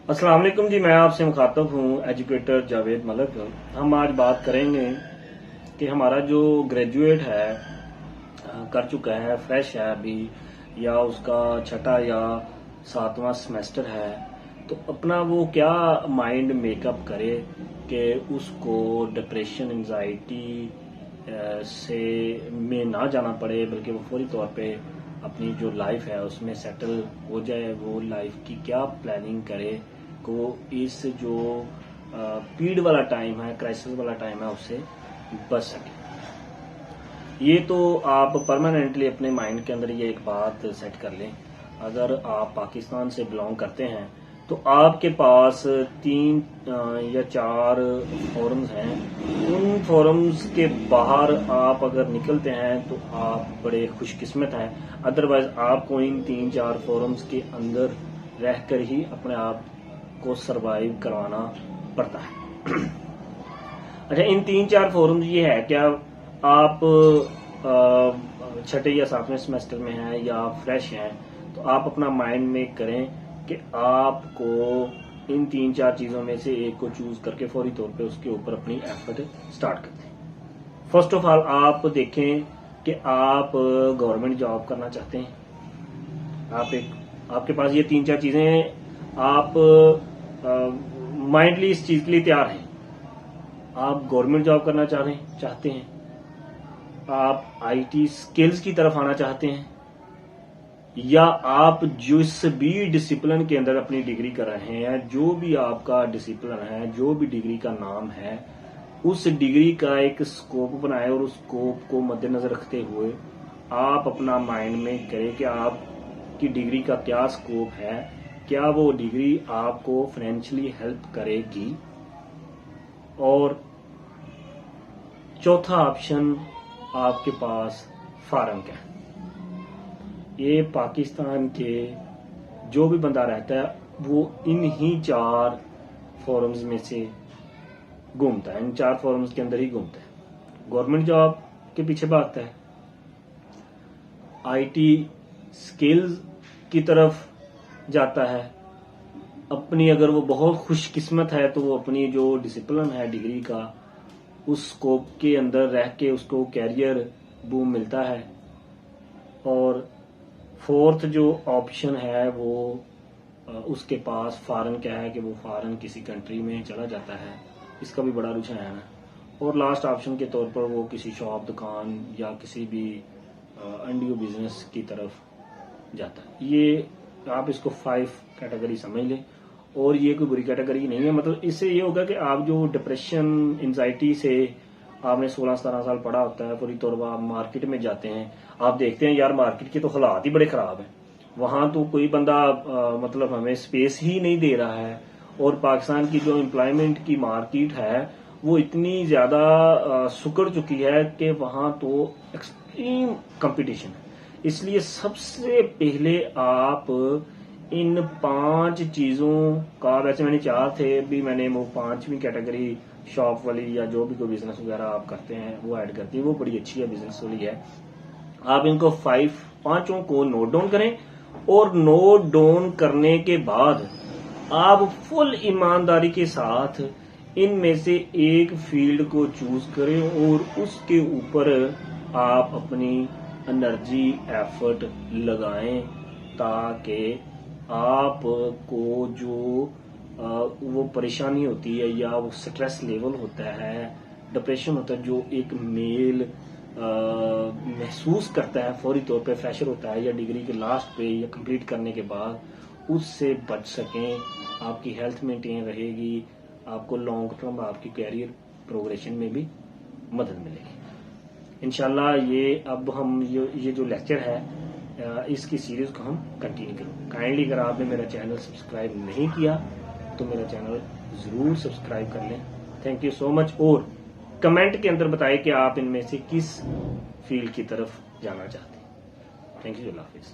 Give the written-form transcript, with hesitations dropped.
अस्सलाम वालेकुम जी, मैं आपसे मुखातब हूँ एजुकेटर जावेद मलिक। हम आज बात करेंगे कि हमारा जो ग्रेजुएट है कर चुका है, फ्रेश है अभी, या उसका छठा या सातवां सेमेस्टर है, तो अपना वो क्या माइंड मेकअप करे कि उसको डिप्रेशन एंजाइटी से में ना जाना पड़े, बल्कि वो फौरी तौर पे अपनी जो लाइफ है उसमें सेटल हो जाए। वो लाइफ की क्या प्लानिंग करे को इस जो पीड़ वाला टाइम है, क्राइसिस वाला टाइम है, उससे बच सके। ये तो आप परमानेंटली अपने माइंड के अंदर ये एक बात सेट कर लें। अगर आप पाकिस्तान से बिलोंग करते हैं तो आपके पास 3 या 4 फोरम्स हैं। उन फोरम्स के बाहर आप अगर निकलते हैं तो आप बड़े खुशकिस्मत हैं। अदरवाइज आपको इन 3-4 फोरम्स के अंदर रहकर ही अपने आप को सरवाइव करवाना पड़ता है। अच्छा, इन 3-4 फोरम्स ये है क्या, आप छठे या सातवें सेमेस्टर में हैं या आप फ्रेश हैं, तो आप अपना माइंड मेक करें कि आपको इन 3-4 चीजों में से एक को चूज करके फौरी तौर पे उसके ऊपर अपनी एफर्ट स्टार्ट कर दें। फर्स्ट ऑफ ऑल आप देखें कि आप गवर्नमेंट जॉब करना चाहते हैं। आपके पास ये 3-4 चीजें हैं, आप माइंडली इस चीज के लिए तैयार हैं। आप गवर्नमेंट जॉब करना चाहते हैं, आप आईटी स्किल्स की तरफ आना चाहते हैं, या आप जिस भी डिसिप्लिन के अंदर अपनी डिग्री कर रहे हैं, जो भी आपका डिसिप्लिन है, जो भी डिग्री का नाम है, उस डिग्री का एक स्कोप बनाए और उस स्कोप को मद्देनजर रखते हुए आप अपना माइंड में करें कि आपकी डिग्री का क्या स्कोप है, क्या वो डिग्री आपको फाइनेंशियली हेल्प करेगी। और चौथा ऑप्शन आपके पास फार्म का है। ये पाकिस्तान के जो भी बंदा रहता है वो इन ही 4 फोरम्स में से घूमता है, इन 4 फोरम्स के अंदर ही घूमता है। गवर्नमेंट जॉब के पीछे भागता है, आईटी स्किल्स की तरफ जाता है, अपनी अगर वो बहुत खुशकिस्मत है तो वो अपनी जो डिसिप्लिन है डिग्री का, उस स्कोप के अंदर रह के उसको कैरियर बूम मिलता है। और फोर्थ जो ऑप्शन है वो उसके पास फॉरेन क्या है कि वो फॉरेन किसी कंट्री में चला जाता है, इसका भी बड़ा रुझान है। और लास्ट ऑप्शन के तौर पर वो किसी शॉप, दुकान या किसी भी एनडीओ बिजनेस की तरफ जाता है। ये आप इसको 5 कैटेगरी समझ लें, और ये कोई बुरी कैटेगरी नहीं है। मतलब इससे ये होगा कि आप जो डिप्रेशन एंजाइटी से आपने 16-17 साल पढ़ा होता है, पूरी तौर पर आप मार्केट में जाते हैं, आप देखते हैं यार मार्केट के तो हालात ही बड़े खराब हैं, वहां तो कोई बंदा मतलब हमें स्पेस ही नहीं दे रहा है। और पाकिस्तान की जो एम्प्लॉयमेंट की मार्केट है वो इतनी ज्यादा सुकड़ चुकी है कि वहां तो एक्सट्रीम कंपटीशन है। इसलिए सबसे पहले आप इन 5 चीजों का, वैसे मैंने 4 थे, अभी मैंने वो 5वीं कैटेगरी शॉप वाली या जो भी कोई बिजनेस वगैरह आप करते हैं वो ऐड करती है, वो बड़ी अच्छी है, बिजनेस वाली है। आप इनको 5 को नोट डाउन करें, और नोट डाउन करने के बाद आप फुल ईमानदारी के साथ इनमें से एक फील्ड को चूज करें और उसके ऊपर आप अपनी एनर्जी एफर्ट लगाएं, ताकि आपको जो वो परेशानी होती है या वो स्ट्रेस लेवल होता है, डिप्रेशन होता है, जो एक मेल महसूस करता है फौरी तौर पे, फ्रेशर होता है या डिग्री के लास्ट पे या कंप्लीट करने के बाद, उससे बच सकें। आपकी हेल्थ मेंटेन रहेगी, आपको लॉन्ग टर्म आपकी कैरियर प्रोग्रेशन में भी मदद मिलेगी इंशाल्लाह। ये अब हम ये जो लेक्चर है इसकी सीरीज को हम कंटिन्यू करेंगे। काइंडली अगर आपने मेरा चैनल सब्सक्राइब नहीं किया तो मेरा चैनल जरूर सब्सक्राइब कर लें। Thank you so much. और कमेंट के अंदर बताएं कि आप इनमें से किस फील्ड की तरफ जाना चाहते हैं। Thank you, Allah Hafiz.